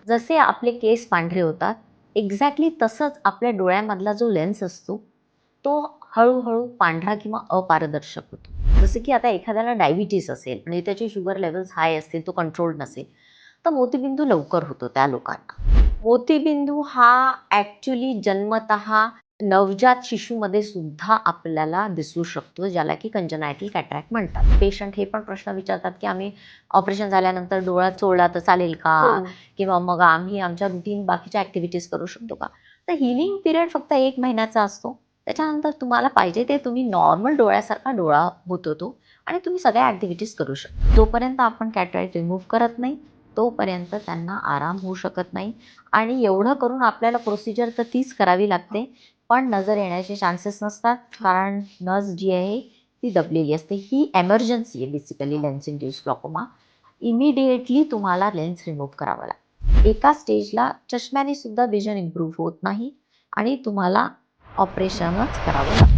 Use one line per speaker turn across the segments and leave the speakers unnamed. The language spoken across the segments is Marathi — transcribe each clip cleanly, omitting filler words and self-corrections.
जसे आपले केस पांढरे होतात, एक्झॅक्टली तसंच आपल्या डोळ्यामधला जो लेन्स असतो, तो हळू-हळू पांढरा किंवा अपारदर्शक होतो. जसं की आता एखाद्याला डायबिटीज असेल आणि त्याचे शुगर लेव्हल्स हाय असतील, तो कंट्रोल्ड नसेल, तर मोतीबिंदू लवकर होतो त्या लोकांना. मोतीबिंदू हा ॲक्चुअली जन्मतः नवजात शिशूमध्ये सुद्धा आपल्याला दिसू शकतो, ज्याला की कंजनायटल कॅटरॅक्ट म्हणतात. पेशंट हे पण प्रश्न विचारतात, की आम्ही ऑपरेशन झाल्यानंतर डोळा चोळला तर चालेल का? किंवा मग आम्ही आमच्या रुटीन बाकीच्या ॲक्टिव्हिटीज करू शकतो का? तर हीलिंग पिरियड फक्त 1 महिन्याचा असतो. त्याच्यानंतर तुम्हाला पाहिजे ते तुम्ही नॉर्मल डोळ्यासारखा डोळा होतो तो आणि तुम्ही सगळ्या ॲक्टिव्हिटीज करू शकता. जोपर्यंत आपण कॅटरॅक्ट रिमूव्ह करत नाही, तोपर्यंत त्यांना आराम होऊ शकत नाही आणि एवढं करून आपल्याला प्रोसिजर तर तीच करावी लागते, पण नजर येण्याचे चान्सेस नसतात, कारण नस जी आहे ती दबलेली असते. ही एमर्जन्सी आहे basically lens induced glaucoma. Immediately तुम्हाला लेन्स रिमूव्ह करावा लागेल. एका स्टेजला चष्म्याने सुद्धा विजन इम्प्रूव्ह होत नाही आणि तुम्हाला ऑपरेशनच करावं लागतं.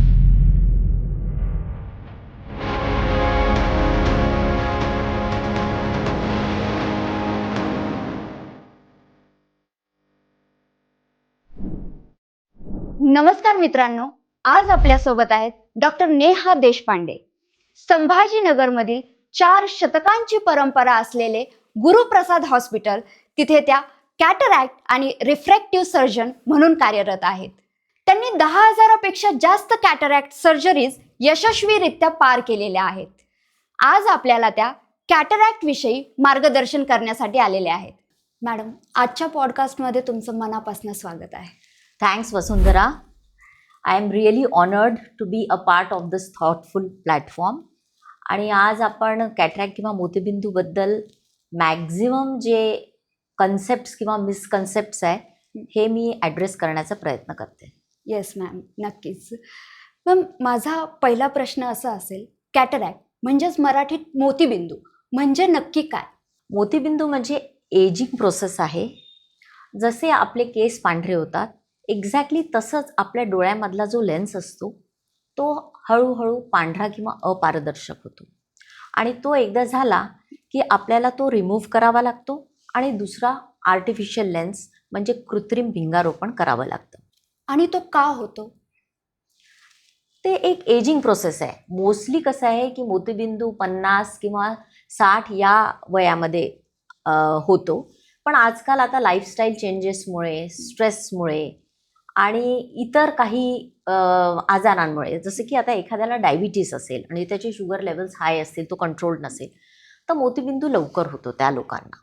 नमस्कार मित्रांनो, आज आपल्या सोबत आहेत डॉक्टर नेहा देशपांडे. संभाजीनगरमधील 4 शतकांची परंपरा असलेले गुरुप्रसाद हॉस्पिटल, तिथे त्या कॅटरॅक्ट आणि रिफ्रॅक्टिव्ह सर्जन म्हणून कार्यरत आहेत. त्यांनी 10,000पेक्षा जास्त कॅटरॅक्ट सर्जरीज यशस्वीरित्या पार केलेल्या आहेत. आज आपल्याला त्या कॅटरॅक्ट विषयी मार्गदर्शन करण्यासाठी आलेले आहेत. मॅडम, आजच्या पॉडकास्टमध्ये तुमचं मनापासून स्वागत आहे.
Thanks Vasundhara. I am really honoured to be a part of this thoughtful platform. आणि आज आपण कॅटरॅक्ट किंवा मोतीबिंदूबद्दल मॅक्झिमम जे कन्सेप्ट्स किंवा मिसकन्सेप्ट्स आहे, हे मी ॲड्रेस करण्याचा प्रयत्न करते.
येस मॅम, नक्कीच. मॅम, माझा पहिला प्रश्न असा असेल, कॅटरॅक्ट म्हणजेच मराठीत मोतीबिंदू म्हणजे नक्की काय?
मोतीबिंदू म्हणजे एजिंग प्रोसेस आहे. जसे आपले केस पांढरे होतात, एक्झॅक्टली तसंच आपल्या डोळ्यामधला जो लेन्स असतो, तो हळूहळू पांढरा किंवा अपारदर्शक होतो आणि तो एकदा झाला की आपल्याला तो रिमूव्ह करावा लागतो आणि दुसरा आर्टिफिशियल लेन्स म्हणजे कृत्रिम भिंगारोपण करावं लागतं.
आणि तो का होतो?
ते एक एजिंग प्रोसेस आहे. मोस्टली कसं आहे की मोतीबिंदू 50 किंवा 60 या वयामध्ये होतो. पण आजकाल आता लाईफस्टाईल चेंजेसमुळे, स्ट्रेसमुळे आणि इतर काही आजारांमुळे, जसं की आता एखाद्याला डायबिटीस असेल आणि त्याचे शुगर लेव्हल्स हाय असतील, तो कंट्रोल्ड नसेल, तर मोतीबिंदू लवकर होतो त्या लोकांना.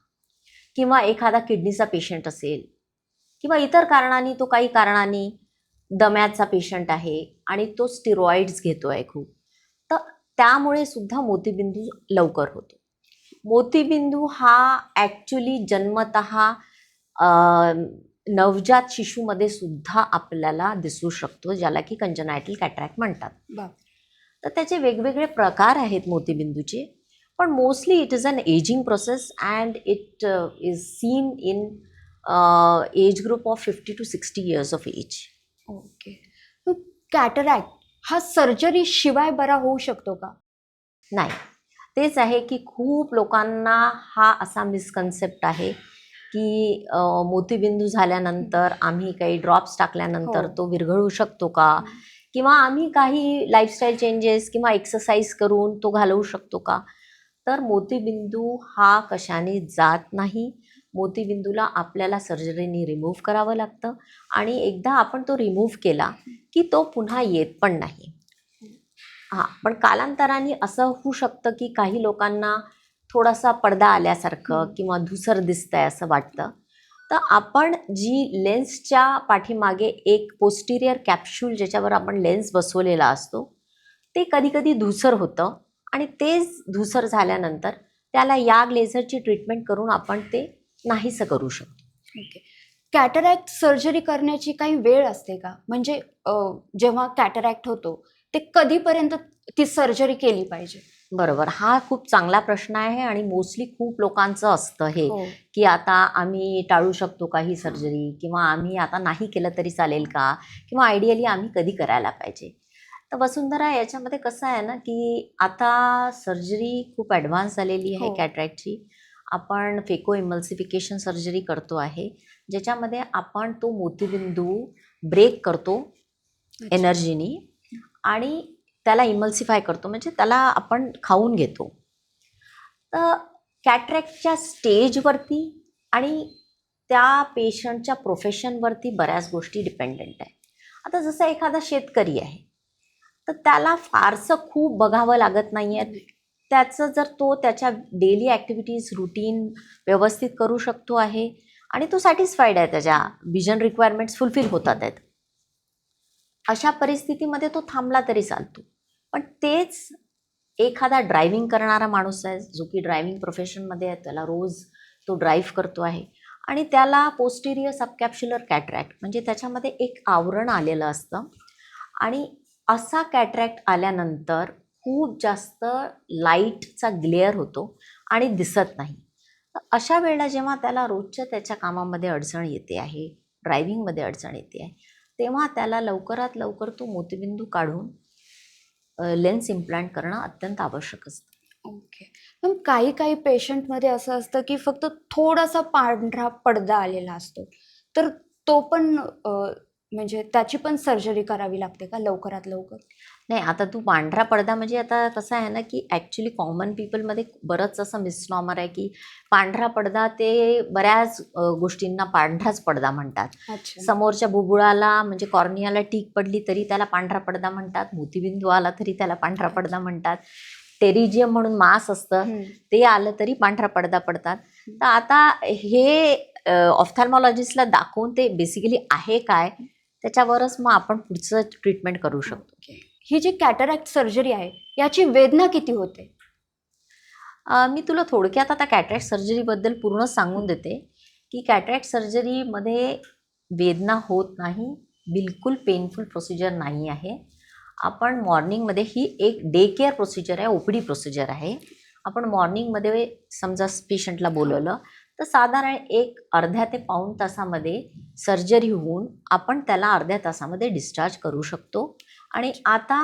किंवा एखादा किडनीचा पेशंट असेल किंवा इतर कारणांनी, तो काही कारणांनी दम्याचा पेशंट आहे आणि तो स्टिरॉइड्स घेतो आहे खूप, तर त्यामुळे सुद्धा मोतीबिंदू लवकर होतो. मोतीबिंदू हा ॲक्च्युली जन्मतः नवजात शिशूमध्ये सुद्धा आपल्याला दिसू शकतो, ज्याला की कंजनायटल कॅटरॅक्ट म्हणतात. तर त्याचे वेगवेगळे प्रकार आहेत मोतीबिंदूचे, पण mostly it is an ageing process and it is seen in age group of 50 to 60 years of age.
Okay. Cataract हा सर्जरी शिवाय बरा होऊ शकतो का?
नाही, तेच आहे की खूप लोकांना हा असा मिसकन्सेप्ट आहे की मोतीबिंदू झाल्यानंतर आम्ही काही ड्रॉप्स टाकल्यानंतर तो विरघळू शकतो का, किंवा आम्ही काही लाईफस्टाईल चेंजेस किंवा एक्सरसाइज करून तो घालवू शकतो का. तर मोतीबिंदू हा कशाने जात नाही. मोतीबिंदूला आपल्याला सर्जरीने रिमूव्ह करावं लागतं आणि एकदा आपण तो रिमूव्ह केला की तो पुन्हा येत पण नाही. हां, पण कालांतराने असं होऊ शकतं की काही लोकांना थोडासा पडदा आल्यासारखं किंवा धूसर दिसतंय असं वाटतं. तर आपण जी लेन्सच्या पाठीमागे एक पोस्टिरियर कॅप्सूल, ज्याच्यावर आपण लेन्स बसवलेला असतो, ते कधीकधी धूसर होतं आणि तेच धूसर झाल्यानंतर त्याला याग लेझरची ट्रीटमेंट करून आपण ते नाहीसं करू शकतो.
ओके. कॅटरॅक्ट सर्जरी करण्याची काही वेळ असते का? म्हणजे जेव्हा कॅटरॅक्ट होतो ते कधीपर्यंत ती सर्जरी केली पाहिजे?
बरोबर, हा खूप चांगला प्रश्न आहे आणि मोस्टली खूप लोकांचं असतं हे, की आता आम्ही टाळू शकतो का ही सर्जरी, किंवा आम्ही आता नाही केलं तरी चालेल का, किंवा आयडियली आम्ही कधी करायला पाहिजे. तर वसुंधरा, याच्यामध्ये कसं आहे ना की आता सर्जरी खूप ॲडव्हान्स झालेली आहे कॅटरॅक्टची. आपण फेको इमल्सिफिकेशन सर्जरी करतो आहे, ज्याच्यामध्ये आपण तो मोतीबिंदू ब्रेक करतो एनर्जीनी आणि त्याला इमल्सिफाय करतो, म्हणजे त्याला आपण खाऊन घेतो. तर कॅटरॅक्टच्या स्टेजवरती आणि त्या पेशंटच्या प्रोफेशनवरती बऱ्याच गोष्टी डिपेंडंट आहे. आता जसं एखादा शेतकरी आहे, तर त्याला फारसं खूप बघावं लागत नाही आहे. त्याचं जर तो त्याच्या डेली ॲक्टिव्हिटीज रुटीन व्यवस्थित करू शकतो आहे आणि तो सॅटिस्फाईड आहे, त्याच्या विजन रिक्वायरमेंट्स फुलफिल होतात आहेत, अशा परिस्थितीमध्ये तो थांबला तरी चालतो. पण तेच एखादा ड्रायव्हिंग करणारा माणूस आहे, जो की ड्रायव्हिंग प्रोफेशनमध्ये आहे, त्याला रोज तो ड्राईव्ह करतो आहे आणि त्याला पोस्टिरियर सबकॅप्स्युलर कॅटरॅक्ट म्हणजे त्याच्यामध्ये एक आवरण आलेलं असतं आणि असा कॅटरॅक्ट आल्यानंतर खूप जास्त लाईटचा ग्लेअर होतो आणि दिसत नाही. तर अशा वेळेला जेव्हा त्याला रोजच्या त्याच्या कामामध्ये अडचण येते आहे, ड्रायव्हिंगमध्ये अडचण येते आहे, तेव्हा त्याला लवकरात लवकर तो मोतीबिंदू काढून लेन्स इम्प्लांट करणं अत्यंत आवश्यक असतं.
ओके. मग काही काही पेशंटमध्ये असं असतं की फक्त थोडासा पांढरा पडदा आलेला असतो, तर तो पण म्हणजे त्याची पण सर्जरी करावी लागते का लवकरात लवकर?
नाही, आता तू पांढरा पडदा म्हणजे आता कसं आहे ना, की ॲक्च्युली कॉमन पीपलमध्ये बरंच असं मिसनॉमर आहे, की पांढरा पडदा ते बऱ्याच गोष्टींना पांढराच पडदा म्हणतात.
अच्छा.
समोरच्या बुबुळाला म्हणजे कॉर्नियाला टीक पडली तरी त्याला पांढरा पडदा म्हणतात, मोतीबिंदू आला तरी त्याला पांढरा पडदा म्हणतात, टेरिजियम म्हणून मांस असतं ते आलं तरी पांढरा पडदा पडतात. तर आता हे ऑफ्थॅल्मॉलॉजिस्टला दाखवून ते बेसिकली आहे काय त्याच्यावरच मग आपण पुढचं ट्रीटमेंट करू शकतो.
ही जी कॅटरॅक्ट सर्जरी आहे याची वेदना किती होते?
मी तुला थोडक्यात आता कॅटरॅक्ट सर्जरीबद्दल पूर्ण सांगून देते, की कॅटरॅक्ट सर्जरीमध्ये वेदना होत नाही, बिलकुल पेनफुल प्रोसिजर नाही आहे. आपण मॉर्निंगमध्ये ही एक डे केअर प्रोसिजर आहे, OPD प्रोसिजर आहे. आपण मॉर्निंगमध्ये समजा पेशंटला बोलवलं तर साधारण एक अर्ध्या ते पाऊण तासामध्ये सर्जरी होऊन आपण त्याला अर्ध्या तासामध्ये डिस्चार्ज करू शकतो. आणि आता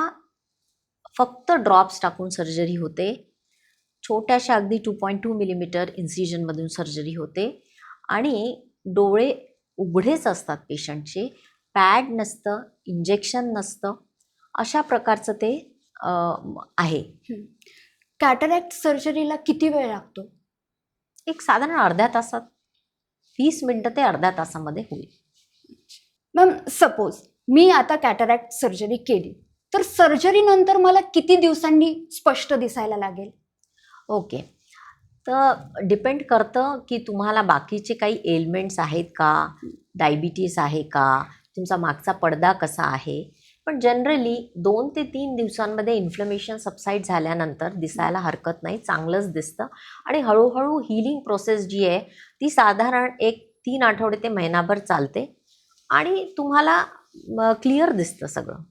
फक्त ड्रॉप्स टाकून सर्जरी होते, छोट्याशा अगदी 2.2 मिलीमीटर इन्सिजनमधून सर्जरी होते आणि डोळे उघडेच असतात पेशंटचे, पॅड नसतं, इंजेक्शन नसतं, अशा प्रकारचं ते आहे.
कॅटरॅक्ट सर्जरीला किती वेळ लागतो?
एक साधारण अर्ध्या तासात 20 मिनिटं ते अर्ध्या तासामध्ये होईल.
मॅम, सपोज मी आता कॅटरॅक्ट सर्जरी केली तर सर्जरी नंतर मला किती दिवसांनी स्पष्ट दिसायला लागेल?
ओके, तर डिपेंड करतं की तुम्हाला बाकीचे काही एलिमेंट्स आहेत का, डायबिटीस आहे का, तुमचा मागचा पडदा कसा आहे. पण जनरली 2 ते 3 दिवसांमध्ये इन्फ्लमेशन सबसाईड झाल्यानंतर दिसायला हरकत नाही, चांगलंच दिसतं. आणि हळूहळू हिलिंग प्रोसेस जी आहे ती साधारण एक 3 आठवडे ते महिनाभर चालते आणि तुम्हाला क्लिअर दिसतं सगळं.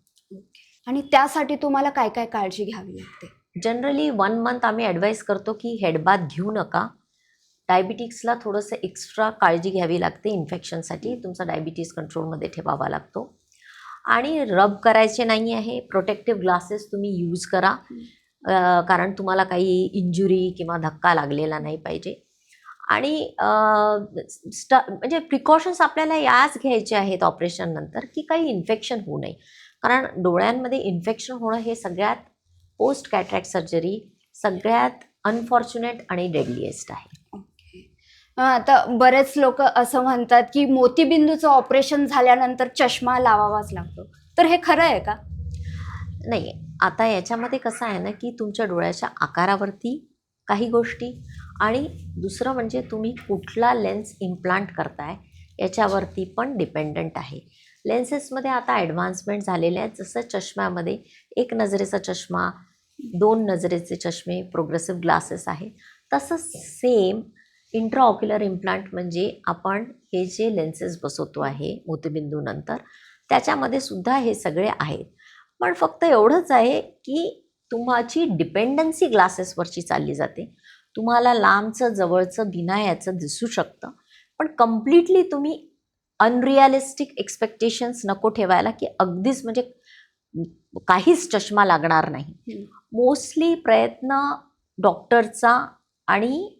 आणि त्यासाठी तुम्हाला काय काय काळजी घ्यावी लागते?
जनरली 1 मंथ आम्ही ॲडवाईस करतो की हेडबाथ घेऊ नका. डायबिटिक्सला थोडंसं एक्स्ट्रा काळजी घ्यावी लागते, इन्फेक्शनसाठी तुमचा डायबिटीस कंट्रोलमध्ये ठेवावा लागतो. आणि रब करायचे नाही आहे, प्रोटेक्टिव्ह ग्लासेस तुम्ही यूज करा, कारण तुम्हाला काही इंजुरी किंवा धक्का लागलेला नाही पाहिजे. आणि म्हणजे प्रिकॉशन्स आपल्याला याच घ्यायचे आहेत ऑपरेशन नंतर, की काही इन्फेक्शन होऊ नये, कारण डोळ्यांमध्ये इन्फेक्शन होणं हे सगळ्यात पोस्ट कॅटरॅक्ट सर्जरी सगळ्यात अनफॉर्च्युनेट आणि डेडलीएस्ट आहे.
आता बरेच लोक असं म्हणतात की मोतीबिंदूचं ऑपरेशन झाल्यानंतर चष्मा लावावाच लागतो, तर हे खरं आहे का?
नाही, आता याच्यामध्ये कसं आहे ना, की तुमच्या डोळ्याच्या आकारावरती काही गोष्टी आणि दुसरं म्हणजे तुम्ही कुठला लेन्स इम्प्लांट करताय याच्यावरती पण डिपेंडंट आहे. लेन्सेसमध्ये आता ॲडव्हान्समेंट झालेले आहेत, जसं चष्म्यामध्ये 1 नजरेचा चष्मा, 2 नजरेचे चष्मे, प्रोग्रेसिव्ह ग्लासेस आहे, तसंच सेम इंट्राऑक्युलर इम्प्लांट म्हणजे आपण हे जे लेन्सेस बसवतो आहे मोतीबिंदूनंतर, त्याच्यामध्ये सुद्धा हे सगळे आहेत. पण फक्त एवढंच आहे की तुमची डिपेंडन्सी ग्लासेसवरची चालली जाते. तुम्हाला लांबचं जवळचं बिना याचं दिसू शकतं, पण कम्प्लिटली तुम्ही अनरिअलिस्टिक एक्सपेक्टेशन्स नको ठेवायला की अगदीच म्हणजे काहीच चष्मा लागणार नाही. मोस्टली प्रयत्न डॉक्टरचा आणि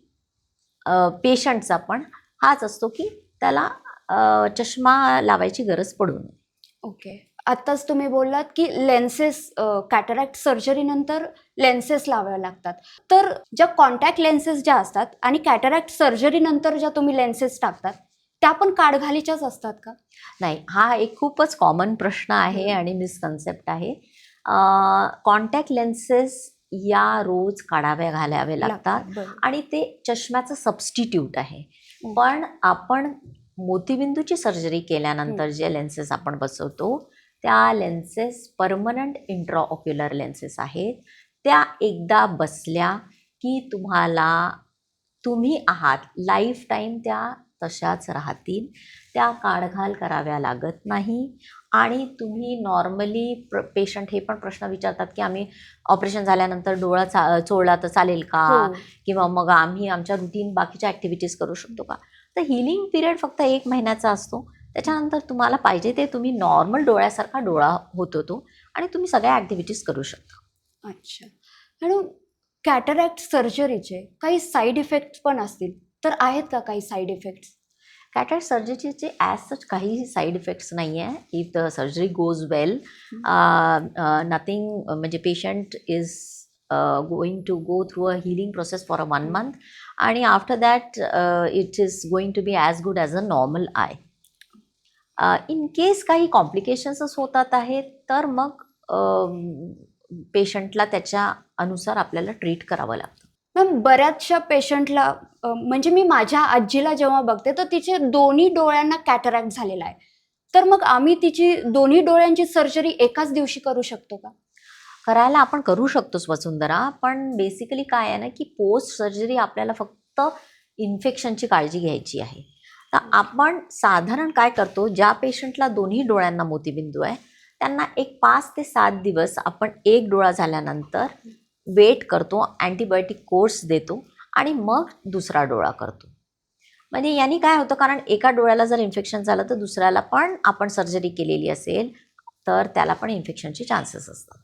पेशंटचा पण हाच असतो की त्याला चष्मा लावायची गरज पडू नये.
ओके. आत्ताच तुम्ही बोललात की लेन्सेस कॅटरॅक्ट सर्जरी नंतर लेन्सेस लावावे लागतात. तर ज्या कॉन्टॅक्ट लेन्सेस ज्या असतात आणि कॅटरॅक्ट सर्जरी नंतर ज्या तुम्ही लेन्सेस टाकतात त्या पण काडघालीच्याच असतात का?
नाही, हा एक खूपच कॉमन प्रश्न आहे आणि मिसकन्सेप्ट आहे. कॉन्टॅक्ट लेन्सेस या रोज काढाव्या घालावे लागतात
बरोबर.
आणि ते चष्म्याचं सबस्टिट्यूट आहे.
हं.
पण आपण मोतीबिंदूची सर्जरी केल्यानंतर जे लेन्सेस आपण बसवतो त्या लेन्सेस परमनंट इंट्राऑक्युलर लेन्सेस आहेत. त्या एकदा बसल्या की तुम्ही आहात लाईफ टाईम त्या तशाच राहतील. त्या काढघाल कराव्या लागत नाही आणि तुम्ही नॉर्मली पेशंट हे पण प्रश्न विचारतात की आम्ही ऑपरेशन झाल्यानंतर डोळा चोळला तर चालेल का,
हो.
किंवा मग आम्ही आमच्या रुटीन बाकीच्या ॲक्टिव्हिटीज करू शकतो का. तर हिलिंग पिरियड फक्त 1 महिन्याचा असतो. त्याच्यानंतर तुम्हाला पाहिजे ते तुम्ही नॉर्मल डोळ्यासारखा डोळा होतो तो आणि तुम्ही सगळ्या ॲक्टिव्हिटीज करू शकता.
अच्छा. मॅडम, कॅटरॅक्ट सर्जरीचे काही साईड इफेक्ट्स पण असतील, तर आहेत का काही साईड इफेक्ट्स?
कॅटरॅक्ट सर्जरीचे ॲज सच काहीही साईड इफेक्ट्स नाही आहे. If the surgery goes well, nothing, म्हणजे patient is going to go through a healing process for a 1 month आणि after that it is going to be as good as a normal eye. In case काही कॉम्प्लिकेशन्सच होतात आहेत तर मग पेशंटला त्याच्या अनुसार आपल्याला ट्रीट करावं लागतं.
मॅम, बऱ्याचशा पेशंटला म्हणजे मी माझ्या आजीला जेव्हा बघते तर तिचे दोन्ही डोळ्यांना कॅटरॅक्ट झालेला आहे. तर मग आम्ही तिची दोन्ही डोळ्यांची सर्जरी एकाच दिवशी करू शकतो का?
करायला आपण करू शकतोच वसुंधरा, पण बेसिकली काय आहे ना की पोस्ट सर्जरी आपल्याला फक्त इन्फेक्शनची काळजी घ्यायची आहे. तर आपण साधारण काय करतो, ज्या पेशंटला दोन्ही डोळ्यांना मोतीबिंदू आहे त्यांना एक 5 ते 7 दिवस आपण एक डोळा झाल्यानंतर वेट करतो, अँटीबायोटिक कोर्स देतो आणि मग दुसरा डोळा करतो. म्हणजे यांनी काय होतं, कारण एका डोळ्याला जर इन्फेक्शन झालं तर दुसऱ्याला पण आपण सर्जरी केलेली असेल तर त्याला पण इन्फेक्शनचे चान्सेस असतात.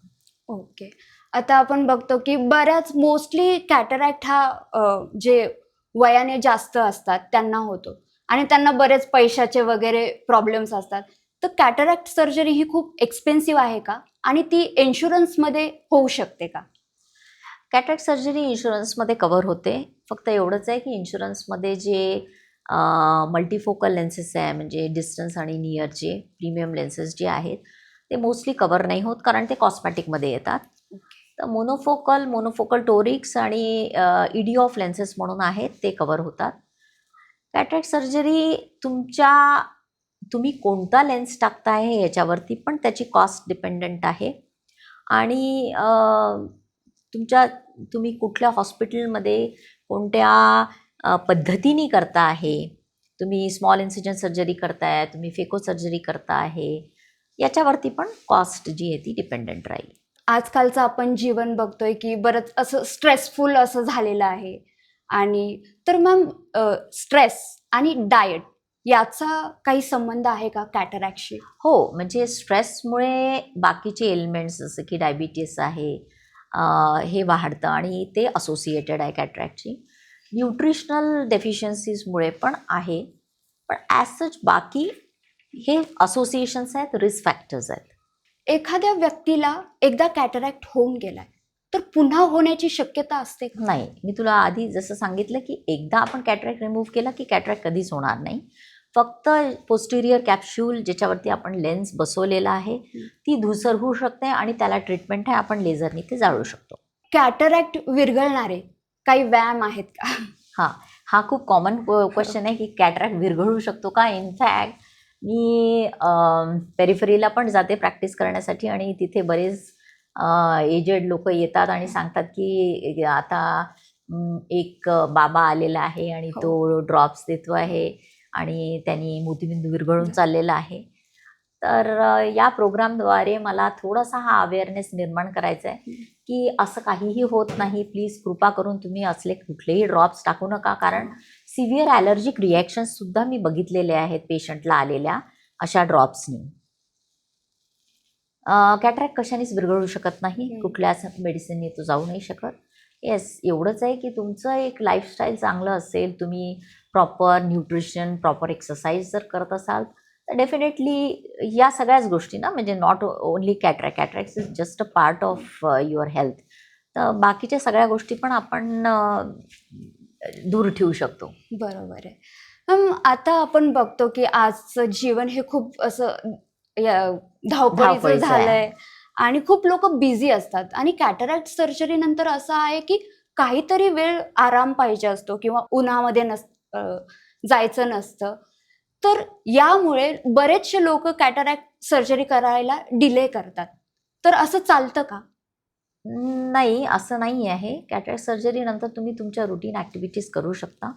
ओके. आता आपण बघतो की बऱ्याच मोस्टली कॅटरॅक्ट हा जे वयाने जास्त असतात त्यांना होतो आणि त्यांना बरेच पैशाचे वगैरे प्रॉब्लेम्स असतात. तर कॅटरॅक्ट सर्जरी ही खूप एक्सपेन्सिव्ह आहे का? आणि ती इन्शुरन्समध्ये होऊ शकते का?
कॅटरॅक्ट सर्जरी इन्शुरन्समध्ये कव्हर होते. फक्त एवढंच आहे की इन्शुरन्समध्ये जे मल्टीफोकल लेन्सेस आहे, म्हणजे डिस्टन्स आणि नियरचे प्रीमियम लेन्सेस जे आहेत ते मोस्टली कव्हर नाही होत, कारण ते कॉस्मॅटिकमध्ये येतात. तर मोनोफोकल टोरिक्स आणि ईडी ऑफ लेन्सेस म्हणून आहेत ते कव्हर होतात. कॅटरॅक्ट सर्जरी तुम्ही कोणता लेन्स टाकताय याच्यावरती पण त्याची कॉस्ट डिपेंडंट आहे आणि तुम्ही कुठल्या हॉस्पिटलमध्ये कोणत्या पद्धतीने करता आहे, तुम्ही स्मॉल इन्सिजन सर्जरी करताय, तुम्ही फेको सर्जरी करता आहे, याच्यावरती पण कॉस्ट जी आहे ती डिपेंडंट राहील.
आजकालचं आपण जीवन बघतोय की बरंच असं स्ट्रेसफुल असं झालेलं आहे. आणि तर मॅम, स्ट्रेस आणि डाएट याचा काही संबंध आहे का कॅटरॅक्टशी?
हो, म्हणजे स्ट्रेसमुळे बाकीचे एलिमेंट्स जसं की डायबिटीस आहे, हे वाढतं आणि ते असोसिएटेड आहे कॅटरॅक्टची. न्यूट्रिशनल डेफिशियन्सीजमुळे पण आहे, पण ॲज सच बाकी हे असोसिएशन्स आहेत, रिस्क फॅक्टर्स आहेत.
एखाद्या व्यक्तीला एकदा कॅटरॅक्ट होऊन गेलाय तर पुन्हा होण्याची शक्यता असते का?
नाही, मी तुला आधी जसं सांगितलं की एकदा आपण कॅटरॅक्ट रिमूव्ह केला की कॅटरॅक्ट कधीच होणार नाही. फक्त पोस्टिरियर कॅप्सूल ज्याच्यावरती आपण लेन्स बसवलेला आहे ती धूसर होऊ शकते आणि त्याला ट्रीटमेंट आहे, आपण लेझरने ते जाळू शकतो.
कॅटरॅक्ट विरघळणारे काही व्यायाम आहेत का?
हा खूप कॉमन क्वेश्चन आहे की कॅटरॅक्ट विरघळू शकतो का. इनफॅक्ट मी पेरिफरीला पण जाते प्रॅक्टिस करण्यासाठी आणि तिथे बरेच एजेड लोक येतात आणि सांगतात की आता एक बाबा आलेला आहे आणि
हो.
तो ड्रॉप्स देतो आहे आणि त्यांनी मोतीबिंदू विरघळून चाललेला आहे. तर या प्रोग्रामद्वारे मला थोडासा हा अवेअरनेस निर्माण करायचा आहे की असं काहीही होत नाही. प्लीज कृपा करून तुम्ही असले कुठलेही ड्रॉप्स टाकू नका, कारण सिव्हिअर ॲलर्जिक रिॲक्शन्ससुद्धा मी बघितलेले आहेत पेशंटला आलेल्या अशा ड्रॉप्सनी. कॅटरॅक्ट कशानेच विरघळू शकत नाही, कुठल्याच मेडिसिनने तो जाऊ नाही शकत. येस, एवढंच आहे की तुमचं एक लाईफस्टाईल चांगलं असेल, तुम्ही प्रॉपर न्यूट्रिशन, प्रॉपर एक्सरसाइज जर करत असाल, तर डेफिनेटली या सगळ्याच गोष्टी ना, म्हणजे not only cataract is just a part of your health. तर बाकीच्या सगळ्या गोष्टी पण आपण दूर ठेवू शकतो.
बरोबर आहे. आता आपण बघतो की आजचं जीवन हे खूप असं धावपळीचं
धावपळीचं आहे.
झालंय आणि खूप लोक बिझी असतात आणि कॅटरॅक्ट सर्जरी नंतर असं आहे की काहीतरी वेळ आराम पाहिजे असतो किंवा उन्हामध्ये जायचं नसतं. तर यामुळे बरेचसे लोक कॅटरॅक्ट सर्जरी करायला डिले करतात. तर असं चालतं का?
नाही, असं नाही आहे. कॅटरॅक्ट सर्जरीनंतर तुम्ही तुमच्या रुटीन ॲक्टिव्हिटीज करू शकता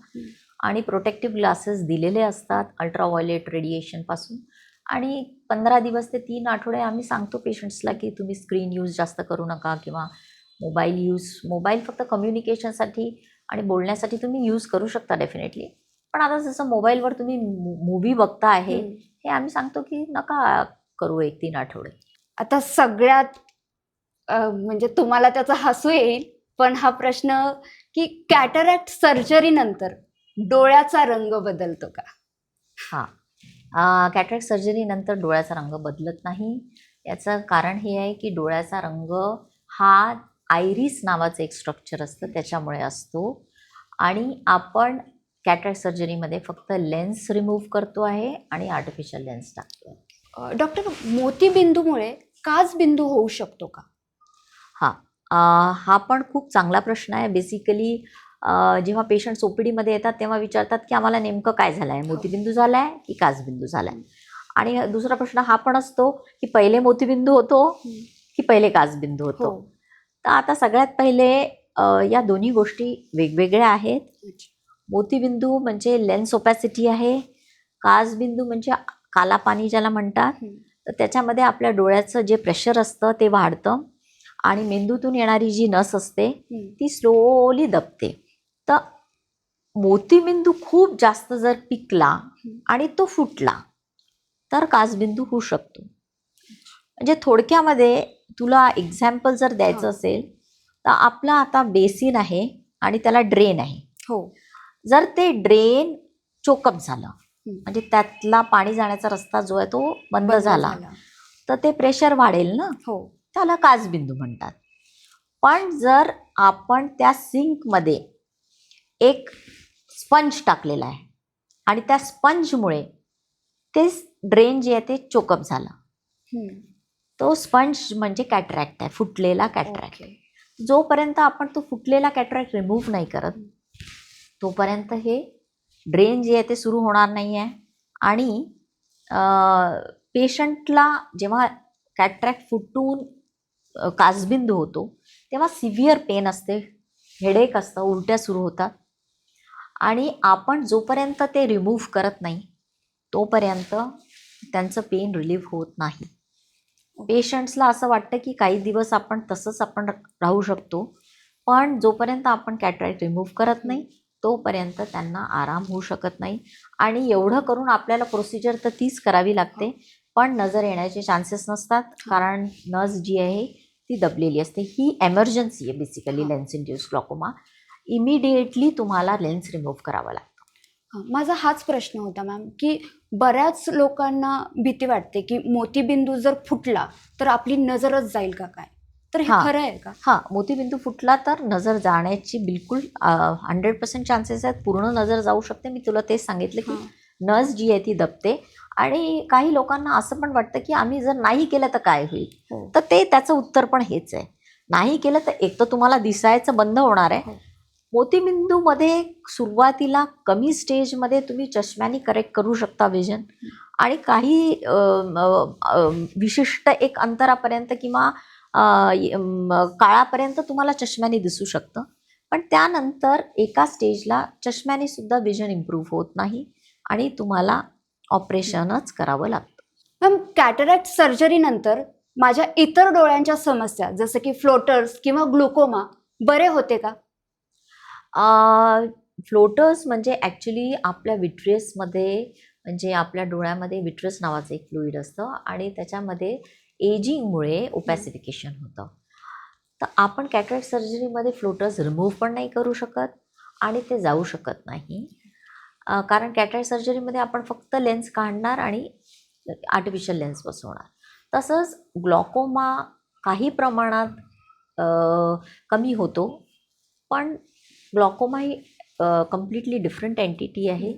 आणि प्रोटेक्टिव्ह ग्लासेस दिलेले असतात अल्ट्राव्हायोलेट रेडिएशनपासून. आणि 15 दिवस ते 3 आठवडे आम्ही सांगतो पेशंट्सला की तुम्ही स्क्रीन यूज जास्त करू नका किंवा मोबाईल फक्त कम्युनिकेशनसाठी आणि बोलण्यासाठी तुम्ही यूज करू शकता डेफिनेटली. पण आता जसं मोबाईलवर तुम्ही मूव्ही बघता आहे, हे आम्ही सांगतो की नका करू 1-3 आठवडे.
आता सगळ्यात म्हणजे तुम्हाला त्याचं हसू येईल, पण हा प्रश्न की कॅटरॅक्ट सर्जरी नंतर डोळ्याचा रंग बदलतो का?
कॅटरॅक्ट सर्जरीनंतर डोळ्याचा रंग बदलत नाही. याचं कारण हे आहे की डोळ्याचा रंग हा आयरिस नावाचं एक स्ट्रक्चर असतं त्याच्यामुळे असतो आणि आपण कॅटरॅक्ट सर्जरीमध्ये फक्त लेन्स रिमूव्ह करतो आहे आणि आर्टिफिशियल लेन्स टाकतो.
डॉक्टर, मोतीबिंदूमुळे काचबिंदू होऊ शकतो का?
हा पण खूप चांगला प्रश्न आहे. बेसिकली जेव्हा पेशंट्स OPDमध्ये येतात तेव्हा विचारतात की आम्हाला नेमकं काय झालं आहे, मोतीबिंदू झाला आहे की काचबिंदू झाला आहे. आणि दुसरा प्रश्न हा पण असतो की पहिले मोतीबिंदू होतो की पहिले काचबिंदू होतो. तर आता सगळ्यात पहिले या दोन्ही गोष्टी वेगवेगळ्या आहेत. मोतीबिंदू म्हणजे लेन्स ओपॅसिटी आहे. काचबिंदू म्हणजे काला पाणी ज्याला म्हणतात. तर त्याच्यामध्ये आपल्या डोळ्याचं जे प्रेशर असतं ते वाढतं आणि मेंदूतून येणारी जी नस असते ती स्लोली दबते. तर मोतीबिंदू खूप जास्त जर पिकला आणि तो फुटला तर काचबिंदू होऊ शकतो. म्हणजे थोडक्यामध्ये तुला एक्झाम्पल जर द्यायचं असेल तर आपला आता बेसिन आहे आणि त्याला ड्रेन आहे. जर ते ड्रेन चोकअप झालं म्हणजे त्यातला पाणी जाण्याचा रस्ता जो आहे तो बंद झाला तर ते प्रेशर वाढेल ना, त्याला काचबिंदू म्हणतात. पण जर आपण त्या सिंकमध्ये एक स्पंज टाकलेला आहे आणि त्या स्पंजमुळे ते ड्रेन जे आहे ते चोकअप झालं, तो स्पंज म्हणजे कॅटरॅक्ट आहे, फुटलेला कॅटरॅक्ट. जोपर्यंत आपण तो फुटलेला कॅटरॅक्ट रिमूव्ह नाही करत तोपर्यंत हे ड्रेन जे आहे ते सुरू होणार नाही आहे. आणि पेशंटला जेव्हा कॅटरॅक्ट फुटून काचबिंदू होतो तेव्हा सिव्हिअर पेन असते, हेडेक असतं, उलट्या सुरू होतात आणि आपण जोपर्यंत ते रिमूव्ह करत नाही तोपर्यंत त्यांचं पेन रिलीव्ह होत नाही. पेशंट्सला असं वाटतं की काही दिवस आपण राहू शकतो, पण जोपर्यंत आपण कॅटरॅक्ट रिमूव्ह करत नाही तोपर्यंत त्यांना आराम होऊ शकत नाही. आणि एवढं करून आपल्याला प्रोसिजर तर तीच करावी लागते, पण नजर येण्याचे चान्सेस नसतात कारण नस जी आहे ती दबलेली असते. ही एमर्जन्सी आहे basically lens induce glaucoma. Immediately तुम्हाला लेन्स रिमूव्ह करावा लागतो.
माझा हाच प्रश्न होता मॅम की बऱ्याच लोकांना भीती वाटते की मोतीबिंदू जर फुटला तर आपली नजरच जाईल का काय, तर हे खरं आहे का?
मोतीबिंदू फुटला तर नजर जाण्याची बिलकुल 100% चान्सेस आहेत. पूर्ण नजर जाऊ शकते. मी तुला तेच सांगितलं की नस जी आहे ती दबते. आणि काही लोकांना असं पण वाटतं की आम्ही जर नाही केलं तर काय होईल, तर त्याचं उत्तर पण हेच आहे. नाही केलं तर एक तर तुम्हाला दिसायचं बंद होणार आहे. मोतीबिंदूमध्ये सुरुवातीला कमी स्टेजमध्ये तुम्ही चष्म्याने करेक्ट करू शकता विजन आणि काही विशिष्ट एक अंतरापर्यंत किंवा काळापर्यंत तुम्हाला चष्म्याने दिसू शकतं. पण त्यानंतर एका स्टेजला चष्म्याने सुद्धा विजन इम्प्रूव्ह होत नाही आणि तुम्हाला ऑपरेशनच करावं लागतं.
मॅम, कॅटरॅक्ट सर्जरी नंतर माझ्या इतर डोळ्यांच्या समस्या जसं की फ्लोटर्स किंवा ग्लुकोमा बरे होते का?
फ्लोटर्स म्हणजे ॲक्च्युली आपल्या विट्रियसमध्ये म्हणजे आपल्या डोळ्यामध्ये विट्रियस नावाचं एक फ्लुइड असतं आणि त्याच्यामध्ये एजिंगमुळे ओपॅसिफिकेशन होतं. तर आपण कॅटरॅक्ट सर्जरीमध्ये फ्लोटर्स रिमूव्ह पण नाही करू शकत आणि ते जाऊ शकत नाही. कारण कॅटरॅक्ट सर्जरीमध्ये आपण फक्त लेन्स काढणार आणि आर्टिफिशियल लेन्स बसवणार. तसंच ग्लॉकोमा काही प्रमाणात कमी होतो, पण ग्लॉकोमा ही कम्प्लिटली डिफरंट एंटिटी आहे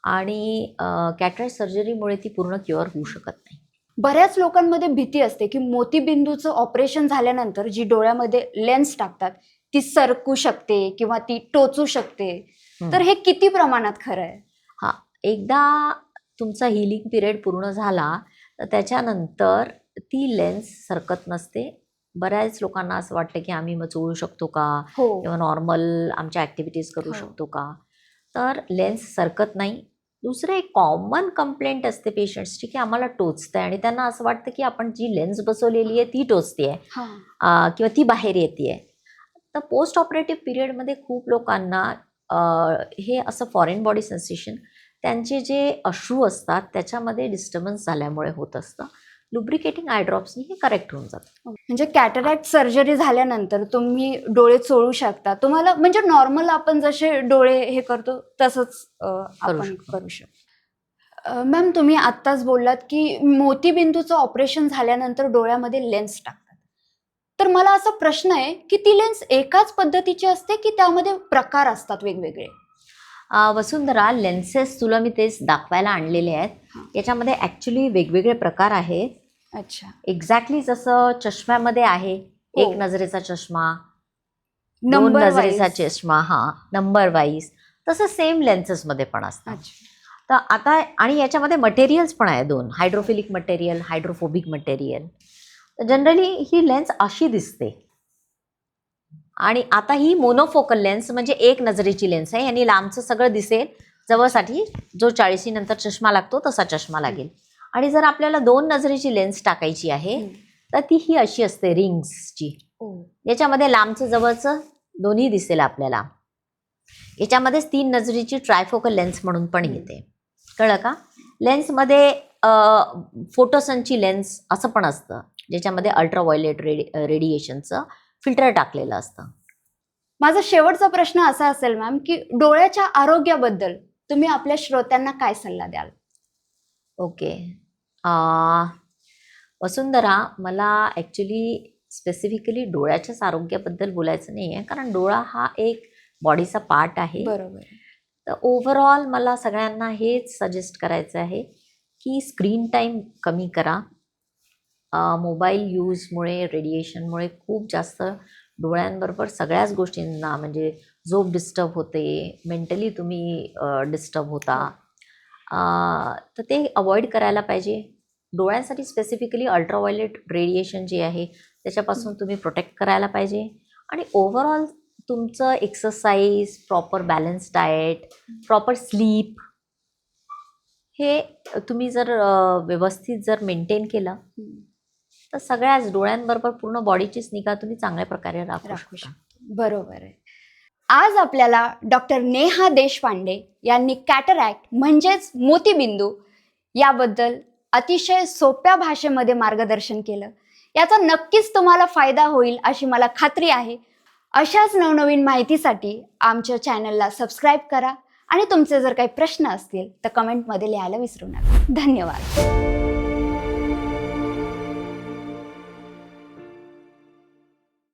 आणि कॅटरॅक्ट सर्जरीमुळे ती पूर्ण क्युअर होऊ शकत नाही.
बऱ्याच लोकांमध्ये भीती असते की मोतीबिंदूचं ऑपरेशन झाल्यानंतर जी डोळ्यामध्ये लेन्स टाकतात ती सरकू शकते किंवा ती टोचू शकते. तर हे किती प्रमाणात खरं आहे?
हां, एकदा तुमचा हिलिंग पिरियड पूर्ण झाला तर त्याच्यानंतर ती लेन्स सरकत नसते. बऱ्याच लोकांना असं वाटतं की आम्ही मग चोळू शकतो का
हो.
किंवा नॉर्मल आमच्या ॲक्टिव्हिटीज करू
हो.
शकतो का. तर लेन्स सरकत नाही. दुसरं एक कॉमन कंप्लेंट असते पेशंट्सची की आम्हाला टोचतं आहे आणि त्यांना असं वाटतं की आपण जी लेन्स बसवलेली आहे ती टोचते आहे किंवा ती बाहेर येते आहे. तर पोस्ट ऑपरेटिव्ह पिरियडमध्ये खूप लोकांना हे असं फॉरेन बॉडी सेन्सेशन त्यांचे जे अश्रू असतात त्याच्यामध्ये डिस्टर्बन्स झाल्यामुळे होत असतं. लुब्रिकेटिंग आय ड्रॉप्सनी हे करेक्ट होऊन जातं.
म्हणजे कॅटरॅक्ट सर्जरी झाल्यानंतर तुम्ही डोळे चोळू शकता. तुम्हाला म्हणजे नॉर्मल आपण जसे डोळे हे करतो तसंच आपण
शकतो.
करू शकतो. मॅम, तुम्ही आत्ताच बोललात की मोतीबिंदूचं ऑपरेशन झाल्यानंतर डोळ्यामध्ये लेन्स टाकतात. तर मला असा प्रश्न आहे की ती लेन्स एकाच पद्धतीची असते की त्यामध्ये प्रकार असतात वेगवेगळे?
वसुंधरा, लेन्सेस तुला मी तेच दाखवायला आणलेले आहेत.
हां.
याच्यामध्ये ॲक्च्युली वेगवेगळे प्रकार आहेत.
अच्छा.
एक्झॅक्टली जसं चष्म्यामध्ये आहे
हो.
एक नजरेचा चष्मा, दोन
नंबर
नजरेचा
वाईज.
चष्मा, नंबर वाईज, तसं सेम लेन्सेसमध्ये पण असतं.
अच्छा.
तर आता आणि याच्यामध्ये मटेरियल्स पण आहे 2, हायड्रोफिलिक मटेरियल, हायड्रोफोबिक मटेरियल. तर जनरली ही लेन्स अशी दिसते आणि आता ही मोनोफोकल लेन्स म्हणजे एक नजरेची लेन्स आहे. यांनी लांबचं सगळं दिसेल, जवळसाठी जो 40 नंतर चष्मा लागतो तसा चष्मा लागेल. आणि जर आपल्याला 2 नजरेची लेन्स टाकायची आहे तर ती ही अशी असते रिंग्सची. याच्यामध्ये लांबचं जवळचं दोन्ही दिसेल आपल्याला. याच्यामध्येच 3 नजरेची ट्रायफोकल लेन्स म्हणून पण येते. कळलं का? लेन्समध्ये फोटोसनची लेन्स असं पण असतं ज्याच्यामध्ये अल्ट्राव्हायोलेट रेडिएशनचं फिल्टर टाकलेलं असतं.
माझा शेवटचा प्रश्न असा असेल मॅम की डोळ्याच्या आरोग्याबद्दल तुम्ही आपल्या श्रोत्यांना काय सल्ला द्याल?
ओके. वसुंधरा, मला ॲक्च्युली स्पेसिफिकली डोळ्याच्याच आरोग्याबद्दल बोलायचं नाही आहे, कारण डोळा हा एक बॉडीचा पार्ट आहे.
बरोबर.
तर ओव्हरऑल मला सगळ्यांना हेच सजेस्ट करायचं आहे की स्क्रीन टाईम कमी करा. मोबाईल यूजमुळे, रेडिएशनमुळे खूप जास्त डोळ्यांबरोबर सगळ्याच गोष्टींना म्हणजे झोप डिस्टर्ब होते, मेंटली तुम्ही डिस्टर्ब होता. तर ते अवॉइड करायला पाहिजे. डोळ्यांसाठी स्पेसिफिकली अल्ट्राव्हायोलेट रेडिएशन जे आहे त्याच्यापासून तुम्ही प्रोटेक्ट करायला पाहिजे. आणि ओव्हरऑल तुमचं exercise, proper balance diet, proper sleep हे तुम्ही जर व्यवस्थित जर मेंटेन केलं तर सगळ्याच डोळ्यांबरोबर पूर्ण बॉडीचीच निगा तुम्ही चांगल्या प्रकारे राखू शकता.
बरोबर आहे. आज आपल्याला डॉक्टर नेहा देशपांडे यांनी कॅटरॅक्ट म्हणजेच मोतीबिंदू याबद्दल अतिशय सोप्या भाषेमध्ये मार्गदर्शन केलं. याचा नक्कीच तुम्हाला फायदा होईल अशी मला खात्री आहे. अशाच नवनवीन माहितीसाठी आमच्या चॅनलला सबस्क्राईब करा आणि तुमचे जर काही प्रश्न असतील तर कमेंटमध्ये लिहायला विसरू नका. धन्यवाद.